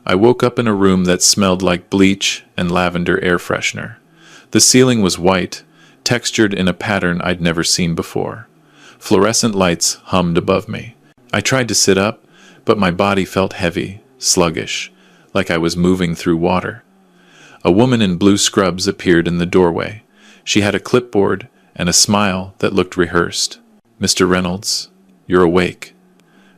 I woke up in a room that smelled like bleach and lavender air freshener. The ceiling was white, textured in a pattern I'd never seen before. Fluorescent lights hummed above me. I tried to sit up, but my body felt heavy, sluggish, like I was moving through water. A woman in blue scrubs appeared in the doorway. She had a clipboard and a smile that looked rehearsed. "Mr. Reynolds, you're awake.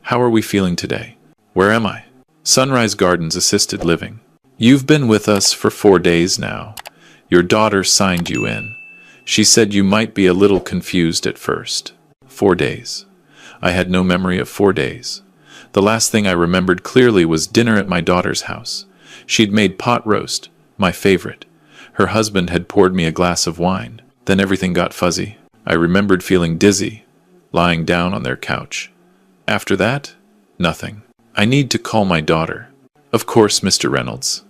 How are we feeling today?" "Where am I?" "Sunrise Gardens Assisted Living. You've been with us for 4 days now. Your daughter signed you in. She said you might be a little confused at first." 4 days. I had no memory of 4 days. The last thing I remembered clearly was dinner at my daughter's house. She'd made pot roast, my favorite. Her husband had poured me a glass of wine. Then everything got fuzzy. I remembered feeling dizzy, lying down on their couch. After that, nothing. "I need to call my daughter." "Of course, Mr. Reynolds.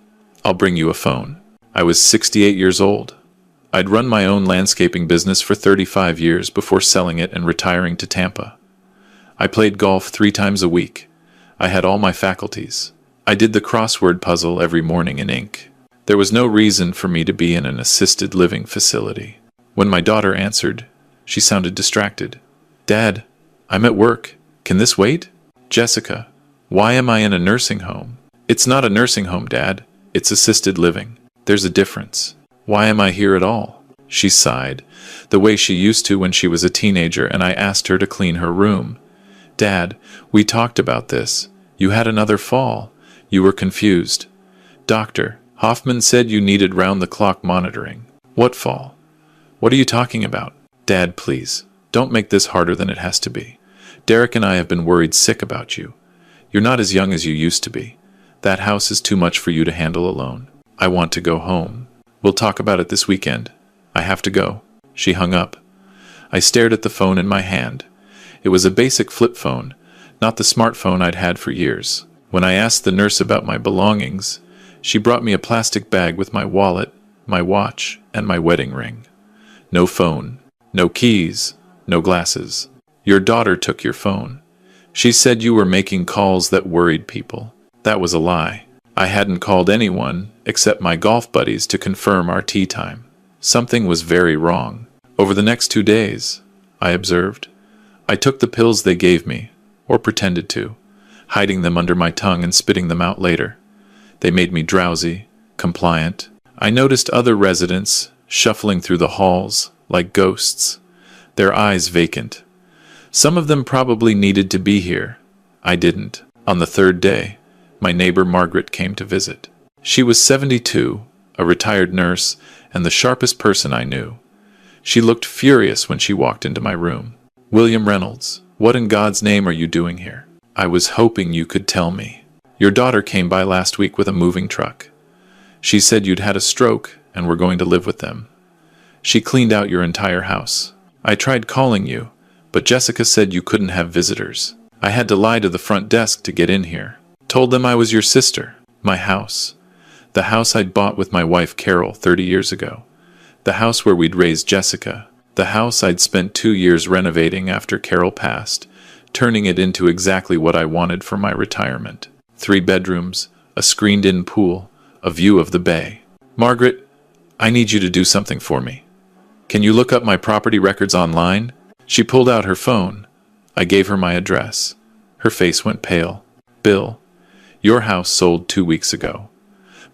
I'll bring you a phone." I was 68 years old. I'd run my own landscaping business for 35 years before selling it and retiring to Tampa. I played golf 3 times a week. I had all my faculties. I did the crossword puzzle every morning in ink. There was no reason for me to be in an assisted living facility. When my daughter answered, she sounded distracted. "Dad, I'm at work. Can this wait?" "Jessica, why am I in a nursing home?" "It's not a nursing home, Dad. It's assisted living. There's a difference." "Why am I here at all?" She sighed, the way she used to when she was a teenager, and I asked her to clean her room. "Dad, we talked about this. You had another fall. You were confused. Dr. Hoffman said you needed round-the-clock monitoring." "What fall? What are you talking about?" "Dad, please, don't make this harder than it has to be. Derek and I have been worried sick about you. You're not as young as you used to be. That house is too much for you to handle alone. I want to go home. We'll talk about it this weekend. I have to go." She hung up. I stared at the phone in my hand. It was a basic flip phone, not the smartphone I'd had for years. When I asked the nurse about my belongings, she brought me a plastic bag with my wallet, my watch, and my wedding ring. No phone, no keys, no glasses. "Your daughter took your phone. She said you were making calls that worried people." That was a lie. I hadn't called anyone except my golf buddies to confirm our tea time. Something was very wrong. Over the next 2 days, I observed, I took the pills they gave me, or pretended to, hiding them under my tongue and spitting them out later. They made me drowsy, compliant. I noticed other residents shuffling through the halls like ghosts, their eyes vacant. Some of them probably needed to be here. I didn't. On the 3rd day, my neighbor Margaret came to visit. She was 72, a retired nurse, and the sharpest person I knew. She looked furious when she walked into my room. "William Reynolds, what in God's name are you doing here?" "I was hoping you could tell me. Your daughter came by last week with a moving truck. She said you'd had a stroke and were going to live with them. She cleaned out your entire house. I tried calling you, but Jessica said you couldn't have visitors. I had to lie to the front desk to get in here. Told them I was your sister. My house. The house I'd bought with my wife Carol 30 years ago. The house where we'd raised Jessica. The house I'd spent 2 years renovating after Carol passed, turning it into exactly what I wanted for my retirement. 3 bedrooms, a screened-in pool, a view of the bay. Margaret, I need you to do something for me. Can you look up my property records online?" She pulled out her phone. I gave her my address. Her face went pale. "Bill, your house sold 2 weeks ago.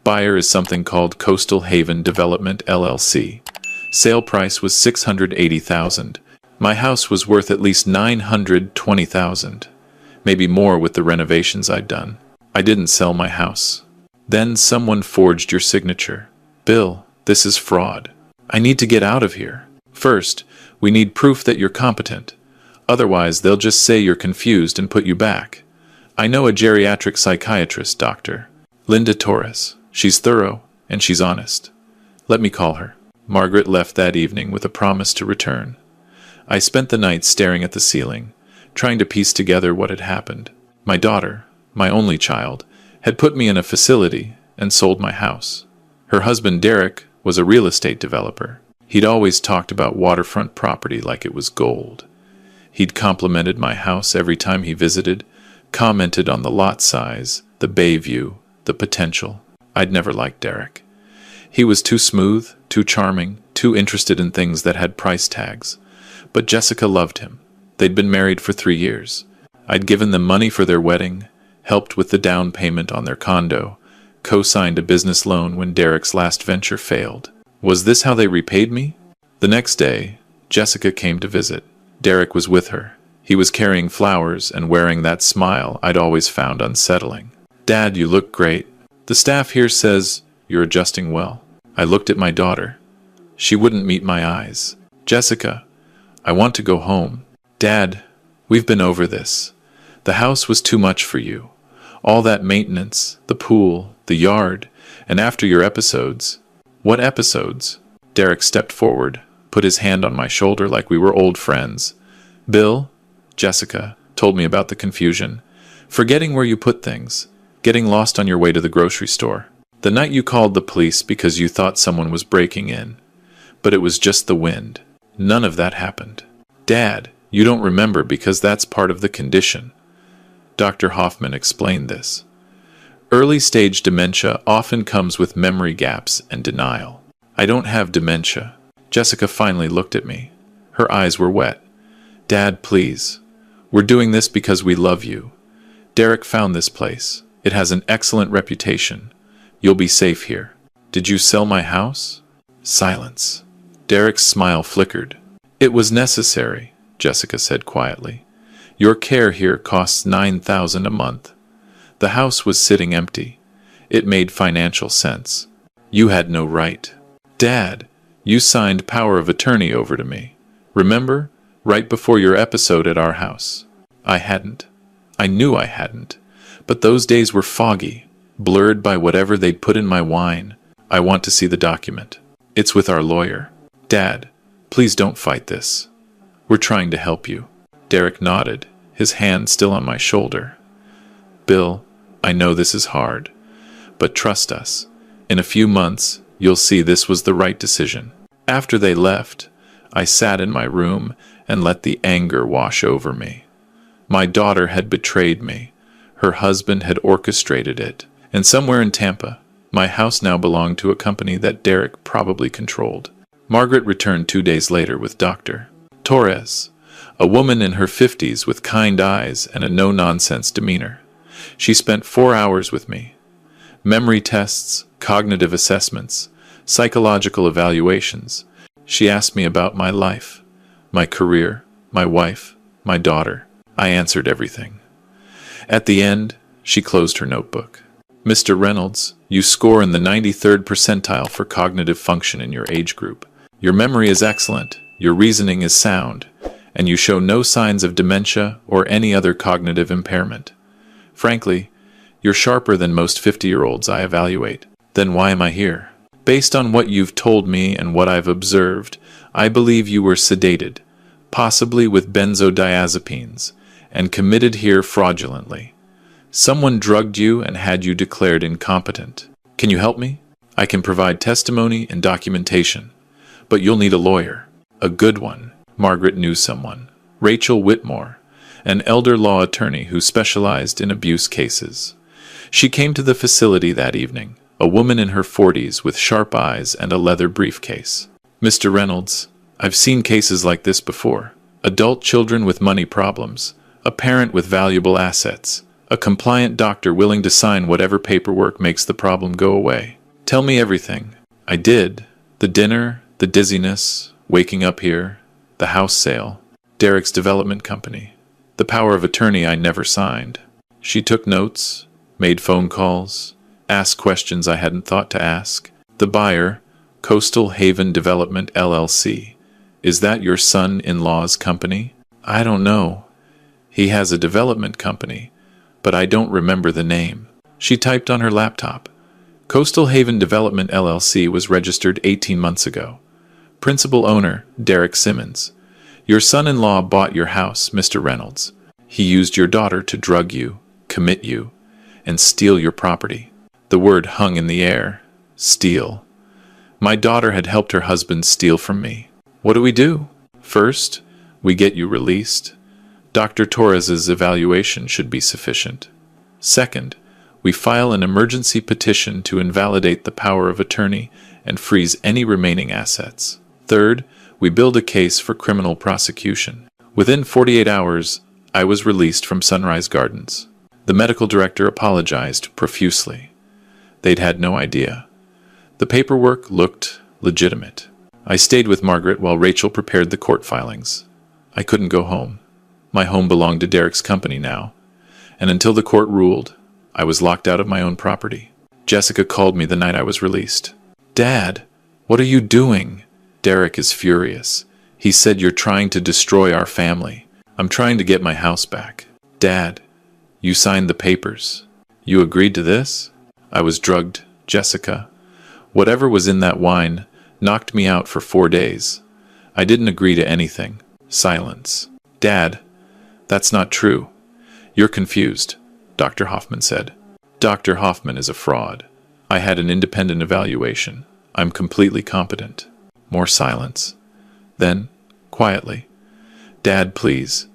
Buyer is something called Coastal Haven Development LLC. Sale price was $680,000. My house was worth at least $920,000, maybe more with the renovations I'd done. I didn't sell my house. Then someone forged your signature. Bill, this is fraud. I need to get out of here. First, we need proof that you're competent. Otherwise, they'll just say you're confused and put you back. I know a geriatric psychiatrist, Dr. Linda Torres. She's thorough, and she's honest. Let me call her." Margaret left that evening with a promise to return. I spent the night staring at the ceiling, trying to piece together what had happened. My daughter, my only child, had put me in a facility and sold my house. Her husband, Derek, was a real estate developer. He'd always talked about waterfront property like it was gold. He'd complimented my house every time he visited, commented on the lot size, the bay view, the potential. I'd never liked Derek. He was too smooth, too charming, too interested in things that had price tags. But Jessica loved him. They'd been married for 3 years. I'd given them money for their wedding, helped with the down payment on their condo, co-signed a business loan when Derek's last venture failed. Was this how they repaid me? The next day, Jessica came to visit. Derek was with her. He was carrying flowers and wearing that smile I'd always found unsettling. "Dad, you look great. The staff here says you're adjusting well." I looked at my daughter. She wouldn't meet my eyes. "Jessica, I want to go home." "Dad, we've been over this. The house was too much for you. All that maintenance, the pool, the yard, and after your episodes." "What episodes?" Derek stepped forward, put his hand on my shoulder like we were old friends. "Bill," Jessica told me about the confusion. "Forgetting where you put things. Getting lost on your way to the grocery store. The night you called the police because you thought someone was breaking in. But it was just the wind. None of that happened." "Dad, you don't remember because that's part of the condition." Dr. Hoffman explained this. Early-stage dementia often comes with memory gaps and denial. "I don't have dementia." Jessica finally looked at me. Her eyes were wet. "Dad, please. We're doing this because we love you. Derek found this place. It has an excellent reputation. You'll be safe here." "Did you sell my house?" Silence. Derek's smile flickered. "It was necessary," Jessica said quietly. "Your care here costs $9,000 a month. The house was sitting empty. It made financial sense. You had no right." "Dad, you signed power of attorney over to me. Remember? Right before your episode at our house." "I hadn't. I knew I hadn't. But those days were foggy, blurred by whatever they'd put in my wine. I want to see the document. It's with our lawyer." "Dad, please don't fight this. We're trying to help you." Derek nodded, his hand still on my shoulder. "Bill, I know this is hard, but trust us. In a few months, you'll see this was the right decision." After they left, I sat in my room and let the anger wash over me. My daughter had betrayed me. Her husband had orchestrated it. And somewhere in Tampa, my house now belonged to a company that Derek probably controlled. Margaret returned 2 days later with Dr. Torres, a woman in her 50s with kind eyes and a no-nonsense demeanor. She spent 4 hours with me. Memory tests, cognitive assessments, psychological evaluations. She asked me about my life, my career, my wife, my daughter. I answered everything. At the end, she closed her notebook. "Mr. Reynolds, you score in the 93rd percentile for cognitive function in your age group. Your memory is excellent, your reasoning is sound, and you show no signs of dementia or any other cognitive impairment. Frankly, you're sharper than most 50-year-olds I evaluate. Then why am I here? Based on what you've told me and what I've observed, I believe you were sedated, possibly with benzodiazepines, and committed here fraudulently. Someone drugged you and had you declared incompetent. Can you help me? I can provide testimony and documentation, but you'll need a lawyer. A good one." Margaret knew someone. Rachel Whitmore, an elder law attorney who specialized in abuse cases. She came to the facility that evening, a woman in her 40s with sharp eyes and a leather briefcase. "Mr. Reynolds, I've seen cases like this before. Adult children with money problems, a parent with valuable assets, a compliant doctor willing to sign whatever paperwork makes the problem go away. Tell me everything." I did. The dinner, the dizziness, waking up here, the house sale, Derek's development company, the power of attorney I never signed. She took notes, made phone calls, asked questions I hadn't thought to ask. "The buyer, Coastal Haven Development LLC. Is that your son-in-law's company?" "I don't know. He has a development company, but I don't remember the name." She typed on her laptop. "Coastal Haven Development LLC was registered 18 months ago. Principal owner, Derek Simmons. Your son-in-law bought your house, Mr. Reynolds. He used your daughter to drug you, commit you, and steal your property." The word hung in the air. Steal. My daughter had helped her husband steal from me. What do we do? First, we get you released. Dr. Torres's evaluation should be sufficient. Second, We file an emergency petition to invalidate the power of attorney and freeze any remaining assets. Third, we build a case for criminal prosecution. Within 48 hours, I was released from Sunrise Gardens. The medical director apologized profusely. They'd had no idea. The paperwork looked legitimate. I stayed with Margaret while Rachel prepared the court filings. I couldn't go home. My home belonged to Derek's company now, and until the court ruled, I was locked out of my own property. Jessica called me the night I was released. "Dad, what are you doing?" "Derek is furious. He said you're trying to destroy our family. I'm trying to get my house back." "Dad, you signed the papers. You agreed to this?" "I was drugged, Jessica. Whatever was in that wine knocked me out for 4 days. I didn't agree to anything." Silence. "Dad, that's not true. You're confused," Dr. Hoffman said. "Dr. Hoffman is a fraud. I had an independent evaluation. I'm completely competent." More silence. Then, quietly, "Dad, please.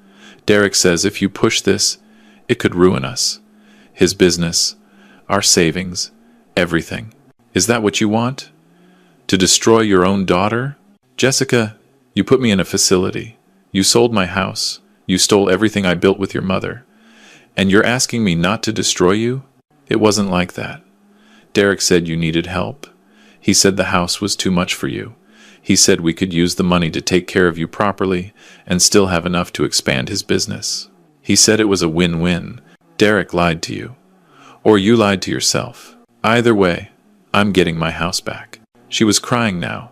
Derek says if you push this, it could ruin us. His business, our savings, everything. Is that what you want? To destroy your own daughter? Jessica, you put me in a facility. You sold my house. You stole everything I built with your mother. And you're asking me not to destroy you? It wasn't like that. Derek said you needed help. He said the house was too much for you. He said we could use the money to take care of you properly and still have enough to expand his business. He said it was a win-win. Derek lied to you. Or you lied to yourself. Either way, I'm getting my house back." She was crying now.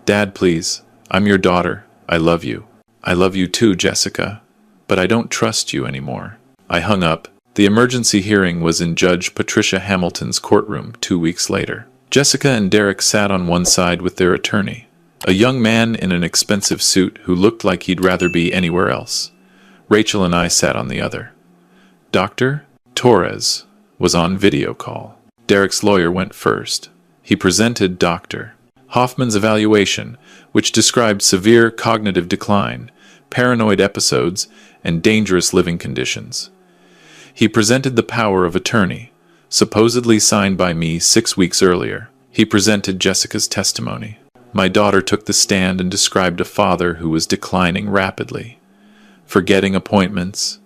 "Dad, please. I'm your daughter. I love you. I love you too, Jessica. But I don't trust you anymore." I hung up. The emergency hearing was in Judge Patricia Hamilton's courtroom 2 weeks later. Jessica and Derek sat on one side with their attorney, a young man in an expensive suit who looked like he'd rather be anywhere else. Rachel and I sat on the other. Dr. Torres was on video call. Derek's lawyer went first. He presented Dr. Hoffman's evaluation, which described severe cognitive decline, paranoid episodes, and dangerous living conditions. He presented the power of attorney, supposedly signed by me 6 weeks earlier. He presented Jessica's testimony. My daughter took the stand and described a father who was declining rapidly, forgetting appointments,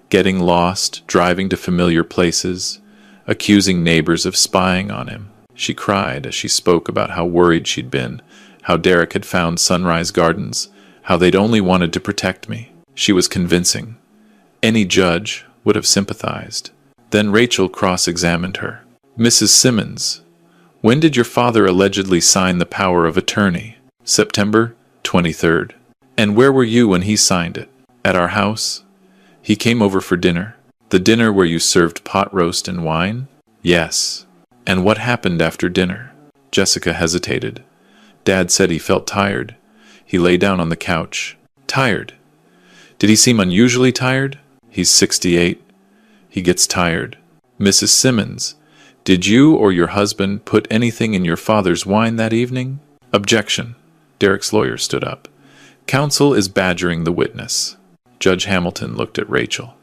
getting lost, driving to familiar places, accusing neighbors of spying on him. She cried as she spoke about how worried she'd been, how Derek had found Sunrise Gardens, how they'd only wanted to protect me. She was convincing. Any judge would have sympathized. Then Rachel cross-examined her. "Mrs. Simmons, when did your father allegedly sign the power of attorney?" "September 23rd. "And where were you when he signed it?" "At our house. He came over for dinner." "The dinner where you served pot roast and wine?" "Yes." "And what happened after dinner?" Jessica hesitated. "Dad said he felt tired. He lay down on the couch." "Tired? Did he seem unusually tired?" "He's 68. He gets tired." "Mrs. Simmons, did you or your husband put anything in your father's wine that evening?" "Objection." Derek's lawyer stood up. "Counsel is badgering the witness." Judge Hamilton looked at Rachel.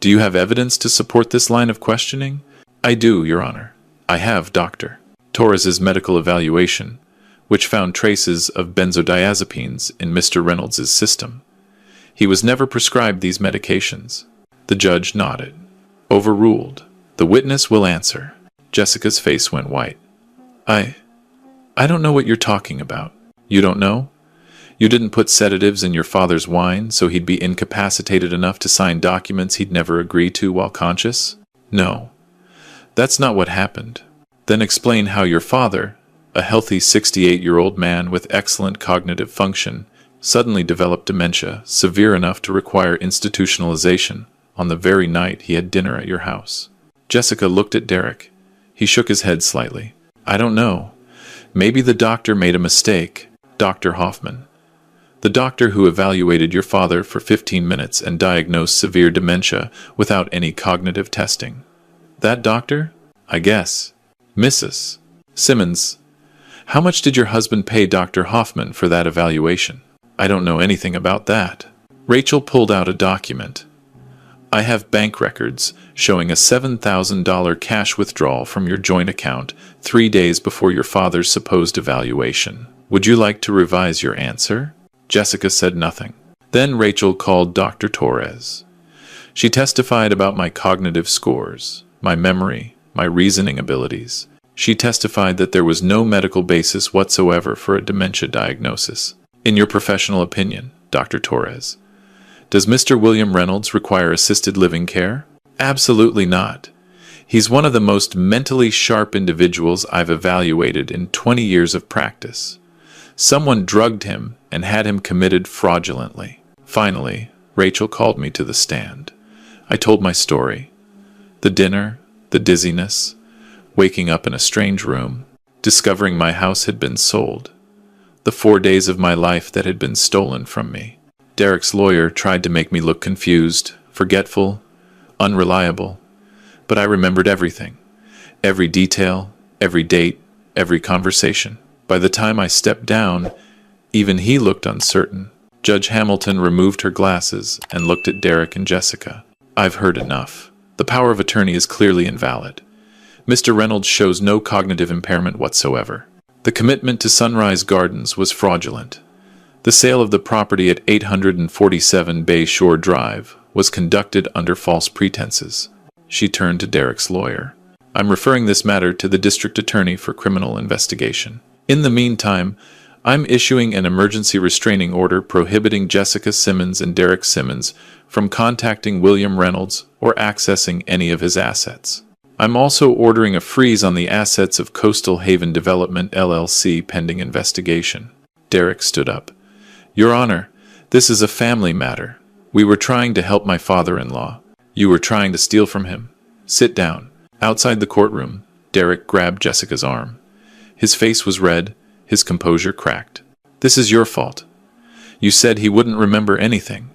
"Do you have evidence to support this line of questioning?" "I do, Your Honor. I have Dr. Torres's medical evaluation, which found traces of benzodiazepines in Mr. Reynolds' system. He was never prescribed these medications." The judge nodded. "Overruled. The witness will answer." Jessica's face went white. I don't know what you're talking about." "You don't know? You didn't put sedatives in your father's wine so he'd be incapacitated enough to sign documents he'd never agree to while conscious?" "No. That's not what happened." "Then explain how your father, a healthy 68-year-old man with excellent cognitive function, suddenly developed dementia severe enough to require institutionalization on the very night he had dinner at your house." Jessica looked at Derek. He shook his head slightly. "I don't know. Maybe the doctor made a mistake." "Dr. Hoffman, the doctor who evaluated your father for 15 minutes and diagnosed severe dementia without any cognitive testing." "That doctor?" "I guess." "Mrs. Simmons, how much did your husband pay Dr. Hoffman for that evaluation?" "I don't know anything about that." Rachel pulled out a document. I have bank records showing a $7,000 cash withdrawal from your joint account 3 days before your father's supposed evaluation. Would you like to revise your answer? Jessica said nothing. Then Rachel called Dr. Torres. She testified about my cognitive scores, my memory, my reasoning abilities. She testified that there was no medical basis whatsoever for a dementia diagnosis. In your professional opinion, Dr. Torres, does Mr. William Reynolds require assisted living care? Absolutely not. He's one of the most mentally sharp individuals I've evaluated in 20 years of practice. Someone drugged him and had him committed fraudulently. Finally, Rachel called me to the stand. I told my story. The dinner, the dizziness, waking up in a strange room, discovering my house had been sold, the 4 days of my life that had been stolen from me. Derek's lawyer tried to make me look confused, forgetful, unreliable, but I remembered everything. Every detail, every date, every conversation. By the time I stepped down, even he looked uncertain. Judge Hamilton removed her glasses and looked at Derek and Jessica. I've heard enough. The power of attorney is clearly invalid. Mr. Reynolds shows no cognitive impairment whatsoever. The commitment to Sunrise Gardens was fraudulent. The sale of the property at 847 Bay Shore Drive was conducted under false pretenses. She turned to Derek's lawyer. I'm referring this matter to the district attorney for criminal investigation. In the meantime, I'm issuing an emergency restraining order prohibiting Jessica Simmons and Derek Simmons from contacting William Reynolds or accessing any of his assets. I'm also ordering a freeze on the assets of Coastal Haven Development LLC pending investigation. Derek stood up. Your Honor, this is a family matter. We were trying to help my father-in-law. You were trying to steal from him. Sit down. Outside the courtroom, Derek grabbed Jessica's arm. His face was red, his composure cracked. This is your fault. You said he wouldn't remember anything.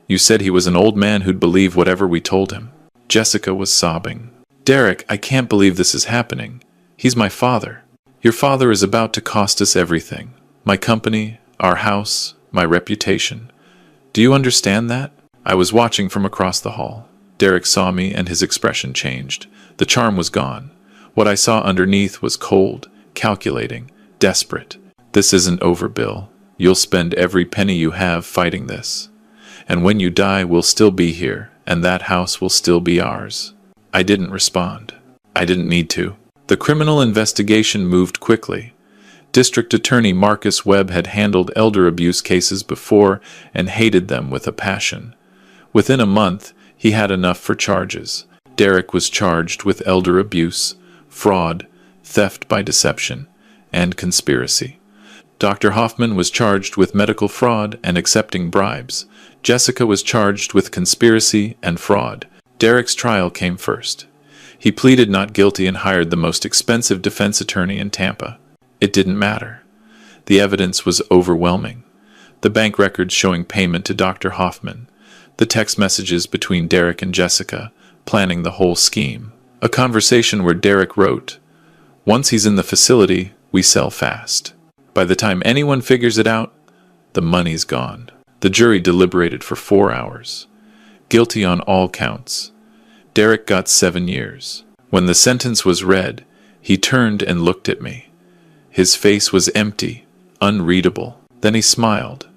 You said he was an old man who'd believe whatever we told him. Jessica was sobbing. Derek, I can't believe this is happening. He's my father. Your father is about to cost us everything. My company, our house, my reputation. Do you understand that? I was watching from across the hall. Derek saw me and his expression changed. The charm was gone. What I saw underneath was cold, calculating, desperate. This isn't over, Bill. You'll spend every penny you have fighting this. And when you die, we'll still be here, and that house will still be ours. I didn't respond. I didn't need to. The criminal investigation moved quickly. District Attorney Marcus Webb had handled elder abuse cases before and hated them with a passion. Within a month, he had enough for charges. Derek was charged with elder abuse, fraud, theft by deception, and conspiracy. Dr. Hoffman was charged with medical fraud and accepting bribes. Jessica was charged with conspiracy and fraud. Derek's trial came first. He pleaded not guilty and hired the most expensive defense attorney in Tampa. It didn't matter. The evidence was overwhelming. The bank records showing payment to Dr. Hoffman, the text messages between Derek and Jessica, planning the whole scheme. A conversation where Derek wrote, "Once he's in the facility, we sell fast. By the time anyone figures it out, the money's gone." The jury deliberated for 4 hours. Guilty on all counts. Derek got 7 years. When the sentence was read, he turned and looked at me. His face was empty, unreadable. Then he smiled.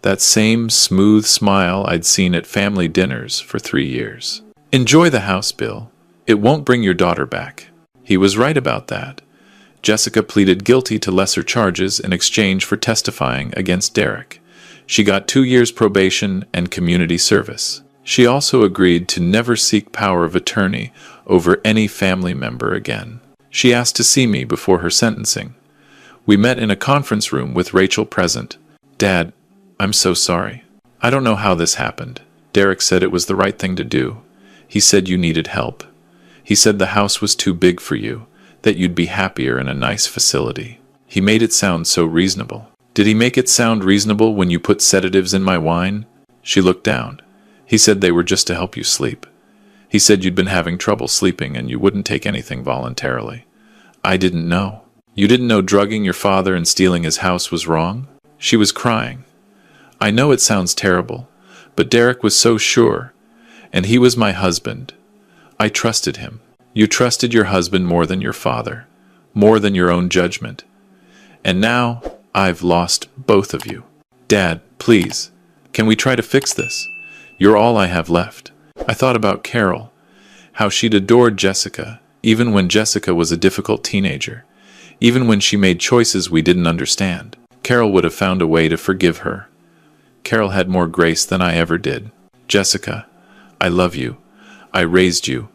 That same smooth smile I'd seen at family dinners for 3 years. "Enjoy the house, Bill. It won't bring your daughter back." He was right about that. Jessica pleaded guilty to lesser charges in exchange for testifying against Derek. She got 2 years probation and community service. She also agreed to never seek power of attorney over any family member again. She asked to see me before her sentencing. We met in a conference room with Rachel present. "Dad, I'm so sorry. I don't know how this happened. Derek said it was the right thing to do. He said you needed help. He said the house was too big for you, that you'd be happier in a nice facility. He made it sound so reasonable." "Did he make it sound reasonable when you put sedatives in my wine?" She looked down. "He said they were just to help you sleep. He said you'd been having trouble sleeping and you wouldn't take anything voluntarily." "I didn't know." "You didn't know drugging your father and stealing his house was wrong?" She was crying. "I know it sounds terrible, but Derek was so sure. And he was my husband. I trusted him. You trusted your husband more than your father, more than your own judgment. And now I've lost both of you. Dad, please, can we try to fix this? You're all I have left. I thought about Carol, how she'd adored Jessica, even when Jessica was a difficult teenager, even when she made choices we didn't understand. Carol would have found a way to forgive her. Carol had more grace than I ever did. Jessica, I love you. I raised you.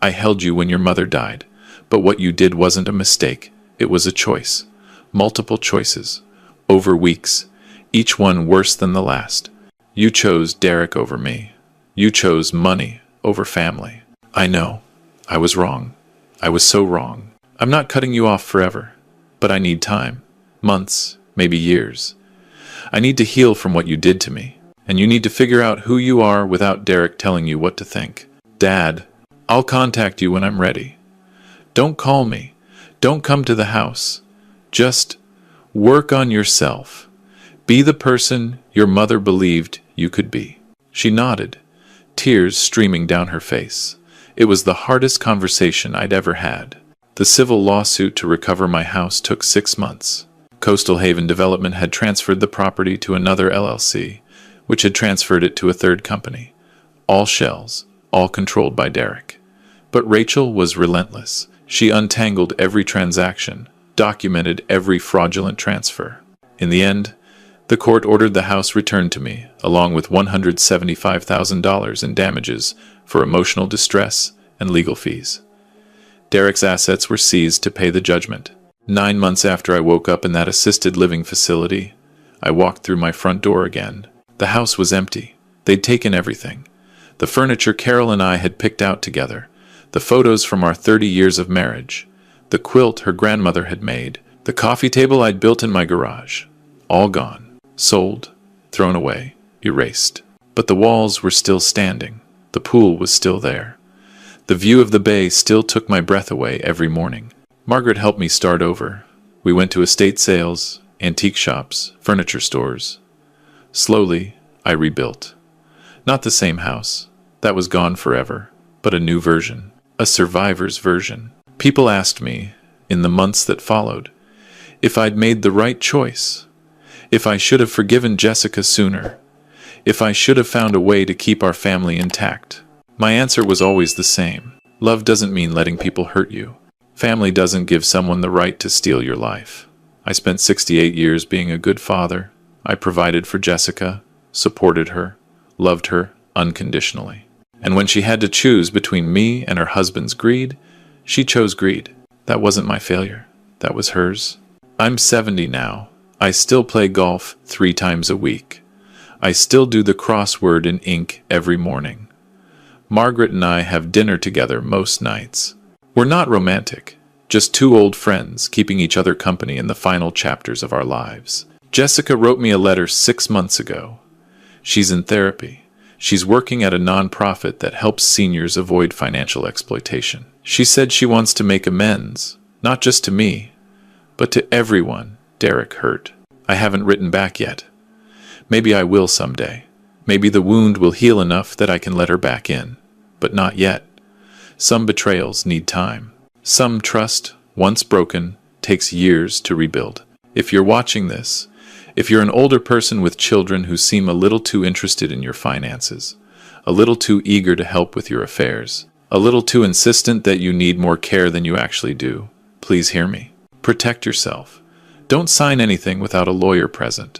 I held you when your mother died. But what you did wasn't a mistake. It was a choice. Multiple choices. Over weeks. Each one worse than the last. You chose Derek over me. You chose money over family. I know. I was wrong. I was so wrong. I'm not cutting you off forever. But I need time. Months. Maybe years. I need to heal from what you did to me. And you need to figure out who you are without Derek telling you what to think. Dad, I'll contact you when I'm ready. Don't call me. Don't come to the house. Just work on yourself. Be the person your mother believed you could be. She nodded, tears streaming down her face. It was the hardest conversation I'd ever had. The civil lawsuit to recover my house took 6 months. Coastal Haven Development had transferred the property to another LLC, which had transferred it to a third company. All shells, all controlled by Derek. But Rachel was relentless. She untangled every transaction, documented every fraudulent transfer. In the end, the court ordered the house returned to me, along with $175,000 in damages for emotional distress and legal fees. Derek's assets were seized to pay the judgment. 9 months after I woke up in that assisted living facility, I walked through my front door again. The house was empty. They'd taken everything. The furniture Carol and I had picked out together, the photos from our 30 years of marriage, the quilt her grandmother had made, the coffee table I'd built in my garage. All gone. Sold. Thrown away. Erased. But the walls were still standing. The pool was still there. The view of the bay still took my breath away every morning. Margaret helped me start over. We went to estate sales, antique shops, furniture stores. Slowly, I rebuilt. Not the same house. That was gone forever. But a new version. A survivor's version. People asked me, in the months that followed, if I'd made the right choice. If I should have forgiven Jessica sooner. If I should have found a way to keep our family intact. My answer was always the same. Love doesn't mean letting people hurt you. Family doesn't give someone the right to steal your life. I spent 68 years being a good father. I provided for Jessica, supported her, loved her unconditionally. And when she had to choose between me and her husband's greed, she chose greed. That wasn't my failure. That was hers. I'm 70 now. I still play golf 3 times a week. I still do the crossword in ink every morning. Margaret and I have dinner together most nights. We're not romantic, just 2 old friends keeping each other company in the final chapters of our lives. Jessica wrote me a letter 6 months ago. She's in therapy. She's working at a nonprofit that helps seniors avoid financial exploitation. She said she wants to make amends, not just to me, but to everyone Derek hurt. I haven't written back yet. Maybe I will someday. Maybe the wound will heal enough that I can let her back in. But not yet. Some betrayals need time. Some trust, once broken, takes years to rebuild. If you're watching this, if you're an older person with children who seem a little too interested in your finances, a little too eager to help with your affairs, a little too insistent that you need more care than you actually do, please hear me. Protect yourself. Don't sign anything without a lawyer present.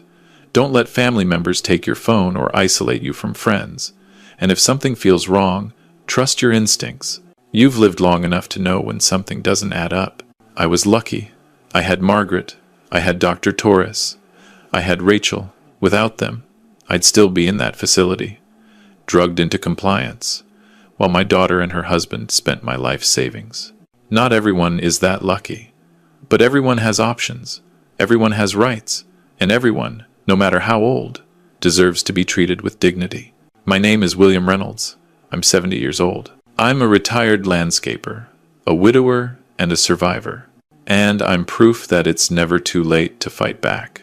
Don't let family members take your phone or isolate you from friends. And if something feels wrong, trust your instincts. You've lived long enough to know when something doesn't add up. I was lucky. I had Margaret. I had Dr. Torres. I had Rachel. Without them, I'd still be in that facility, drugged into compliance, while my daughter and her husband spent my life savings. Not everyone is that lucky. But everyone has options. Everyone has rights. And everyone, no matter how old, deserves to be treated with dignity. My name is William Reynolds. I'm 70 years old. I'm a retired landscaper, a widower, and a survivor. And I'm proof that it's never too late to fight back.